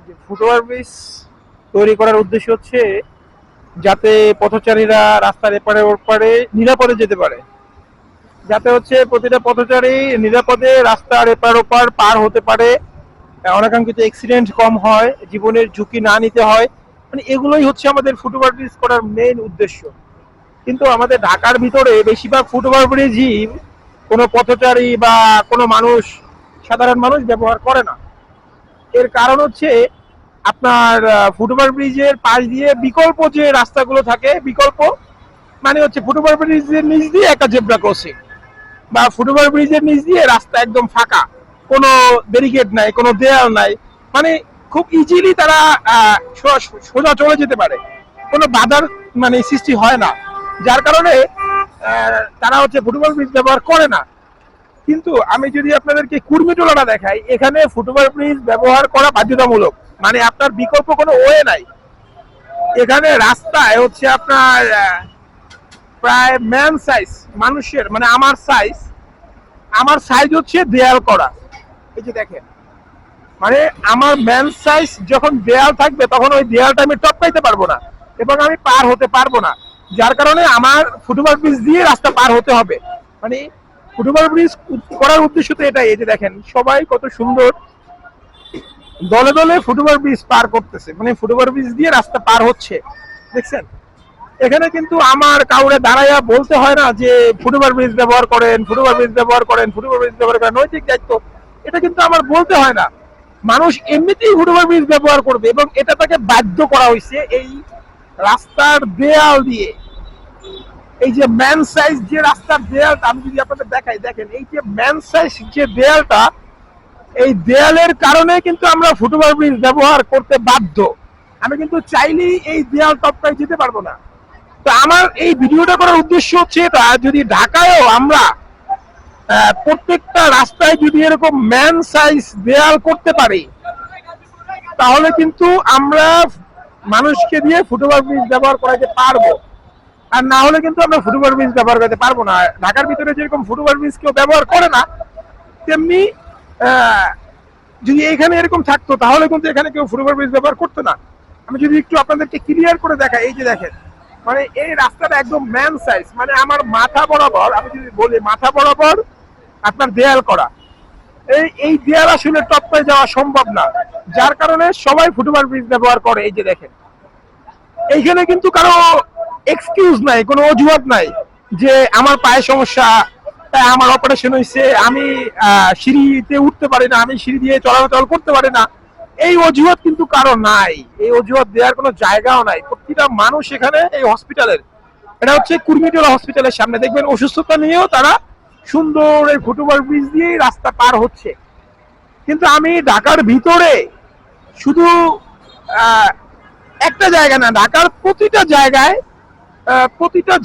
যে foot over bridge তৈরি করার উদ্দেশ্য হচ্ছে যাতে পথচারীরা রাস্তার এপারে ওপারে নিরাপদে যেতে পারে, যাতে হচ্ছে প্রতিটা পথচারী নিরাপদে রাস্তার এপার ওপার পার হতে পারে, অনাকাঙ্ক্ষিত অ্যাক্সিডেন্ট কম হয়, জীবনের ঝুঁকি না নিতে হয়। মানে এগুলোই হচ্ছে আমাদের ফুটওভার ব্রিজ করার মেইন উদ্দেশ্য। কিন্তু আমাদের ঢাকার ভিতরে বেশিরভাগ ফুটওভার ব্রিজই কোনো পথচারী বা কোনো মানুষ, সাধারণ মানুষ ব্যবহার করে না। এর কারণ হচ্ছে আপনার ফুটওভার ব্রিজের পাশ দিয়ে বিকল্প যে রাস্তাগুলো থাকে, বিকল্প মানে হচ্ছে ফুটওভার ব্রিজের নিচ দিয়ে একটা জেব্রা ক্রসিং বা ফুটওভার ব্রিজের নিচ দিয়ে রাস্তা একদম ফাঁকা, কোনো ব্যারিকেড নাই, কোনো দেয়াল নাই, মানে খুব ইজিলি তারা সোজা চলে যেতে পারে, কোনো বাধার মানে সৃষ্টি হয় না, যার কারণে তারা হচ্ছে ফুটওভার ব্রিজ ব্যবহার করে না। কিন্তু আমি যদি আপনাদেরকে কুর্মিটোলাটা দেখাই, এখানে ফুটওভার ব্রিজ ব্যবহার করা বাধ্যতামূলক, মানে আপনার বিকল্প কোনো ওয়ে নাই। এখানে রাস্তায় হচ্ছে আপনার প্রায় ম্যান সাইজ মানুষের, মানে আমার সাইজ হচ্ছে দেয়াল করা। এই যে দেখেন, মানে আমার ম্যান সাইজ যখন দেয়াল থাকবে তখন ওই দেয়ালটা আমি টপকাইতে পারবো না এবং আমি পার হতে পারবো না, যার কারণে আমার ফুটওভার ব্রিজ দিয়ে রাস্তা পার হতে হবে। মানে ফুটওভার ব্রিজ করার উদ্দেশ্য তো এটাই। এই যে দেখেন সবাই কত সুন্দর দলে দলে ফুটওভার ব্রিজ পার করতেছে, মানে ফুটওভার ব্রিজ দিয়ে রাস্তা পার হচ্ছে, দেখছেন। এখানে কিন্তু আমার কাউরে দাঁড়াইয়া বলতে হয় না যে ফুটওভার ব্রিজ ব্যবহার করেন, ফুটওভার ব্রিজ ব্যবহার করেন, ফুটওভার ব্রিজ ব্যবহার করেন, নৈতিক দায়িত্ব, এটা কিন্তু আমার বলতে হয় না। মানুষ এমনিতেই ফুটওভার ব্রিজ ব্যবহার করবে এবং এটা তাকে বাধ্য করা হয়েছে এই রাস্তার দেয়াল দিয়ে। এই যে ম্যান সাইজ যে রাস্তার দেয়ালটা আমি যদি আপনাদের দেখাই, দেখেন এই যে ম্যান সাইজ যে দেয়ালটা, এই দেয়ালের কারণে কিন্তু আমরা ফুটওভার ব্রিজ ব্যবহার করতে বাধ্য। আমি কিন্তু চাইলেই এই দেয়াল টপকায় যেতে পারবো না। তো আমার এই ভিডিওটা করার উদ্দেশ্য হচ্ছে এটা, যদি ঢাকায়ও আমরা প্রত্যেকটা রাস্তায় যদি এরকম ম্যান সাইজ দেয়াল করতে পারি, তাহলে কিন্তু আমরা মানুষকে দিয়ে ফুটওভার ব্রিজ ব্যবহার করাতে পারবো। আর না হলে কিন্তু আমরা ফুটওভার ব্রিজ ব্যবহার করতে পারবো না। ঢাকার ভিতরে যেরকম ফুটওভার ব্রিজ কেউ ব্যবহার করে না, তেমনি যদি এখানে এরকম থাকতো তাহলে কিন্তু এখানে কেউ ফুটওভার ব্রিজ ব্যবহার করতো না। আমি যদি একটু আপনাদেরকে ক্লিয়ার করে দেখাই, এই যে দেখেন, মানে এই রাস্তাটা একদম ম্যান সাইজ, মানে আমার মাথা বরাবর, আমি যদি বলি মাথা বরাবর আপনার দেয়াল করা। এই দেয়াল আসলে টপকায় যাওয়া সম্ভব না, যার কারণে সবাই ফুটওভার ব্রিজ ব্যবহার করে। এই যে দেখেন, এইখানে কিন্তু কারো এক্সকিউজ নাই, কোনো অজুহাত নাই যে আমার পায়ে সমস্যা, তাই আমার অপারেশন হয়েছে, আমি সিঁড়িতে উঠতে পারি না, আমি সিঁড়ি দিয়ে চলাচল করতে পারি না, এই অজুহাত কিন্তু কারো নাই। এই অজুহাত দেওয়ার কোনো জায়গাও নাই। প্রতিটা মানুষ এখানে এই হসপিটালের, এটা হচ্ছে কুর্মিটোলা হসপিটালের সামনে, দেখবেন অসুস্থতা নিয়েও তারা সুন্দর এই ফুটওভার ব্রিজ দিয়েই রাস্তা পার হচ্ছে। কিন্তু আমি ঢাকার ভিতরে শুধু একটা জায়গা না, ঢাকার প্রতিটা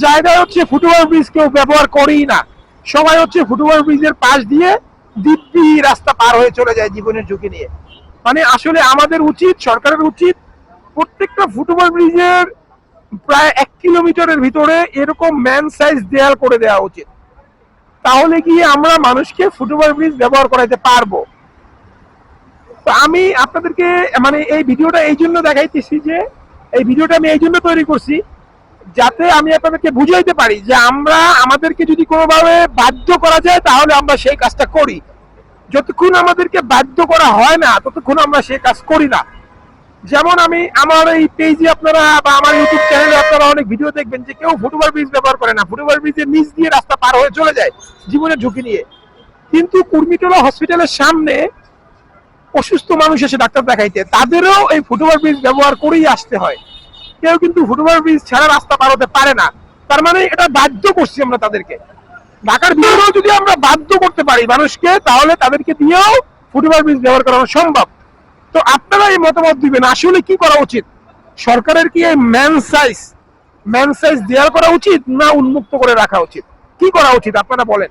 জায়গায় হচ্ছে ফুটওভার ব্রিজ কেউ ব্যবহার করেই না। সবাই হচ্ছে ফুটওভার ব্রিজের পাশ দিয়ে দিব্যি রাস্তা পার হয়ে চলে যায় জীবনের ঝুঁকি নিয়ে। মানে আসলে আমাদের উচিত, সরকারের উচিত, প্রত্যেকটা ফুটওভার ব্রিজের প্রায় 1 কিলোমিটারের ভিতরে এরকম ম্যান সাইজ দেয়াল করে দেওয়া উচিত। তাহলে গিয়ে আমরা মানুষকে ফুটওভার ব্রিজ ব্যবহার করাইতে পারবো। তো আমি আপনাদেরকে মানে এই ভিডিওটা এই জন্য দেখাইতেছি, যে এই ভিডিওটা আমি এই জন্য তৈরি করছি যাতে আমি আপনাদেরকে বুঝাইতে পারি যে আমরা, আমাদেরকে যদি কোনোভাবে বাধ্য করা যায় তাহলে আমরা সেই কাজটা করি। যতক্ষণ আমাদেরকে বাধ্য করা হয় না ততক্ষণ আমরা সেই কাজ করি না। যেমন আমি আমার এই পেজে আপনারা বা আমার ইউটিউব চ্যানেলে আপনারা অনেক ভিডিও দেখবেন যে কেউ ফুটওভার ব্রিজ ব্যবহার করে না, ফুটওভার ব্রিজের নিচ দিয়ে রাস্তা পার হয়ে চলে যায় জীবনের ঝুঁকি নিয়ে। কিন্তু কুর্মিটোলা হসপিটালের সামনে অসুস্থ মানুষ এসে ডাক্তার দেখাইতে, তাদেরও এই ফুটওভার ব্রিজ ব্যবহার করেই আসতে হয়। কেউ কিন্তু ফুটওভার ব্রিজ ছাড়া রাস্তা পার হতে পারে না। তার মানে এটা বাধ্য করছি আমরা তাদেরকে। ঢাকার ভিতরেও যদি আমরা বাধ্য করতে পারি মানুষকে, তাহলে তাদেরকে দিয়েও ফুটওভার ব্রিজ ব্যবহার করানো সম্ভব। তো আপনারা এই মতামত দিবেন আসলে কি করা উচিত। সরকারের কি এই ম্যান সাইজ দেয়াল করা উচিত, না উন্মুক্ত করে রাখা উচিত, কি করা উচিত আপনারা বলেন।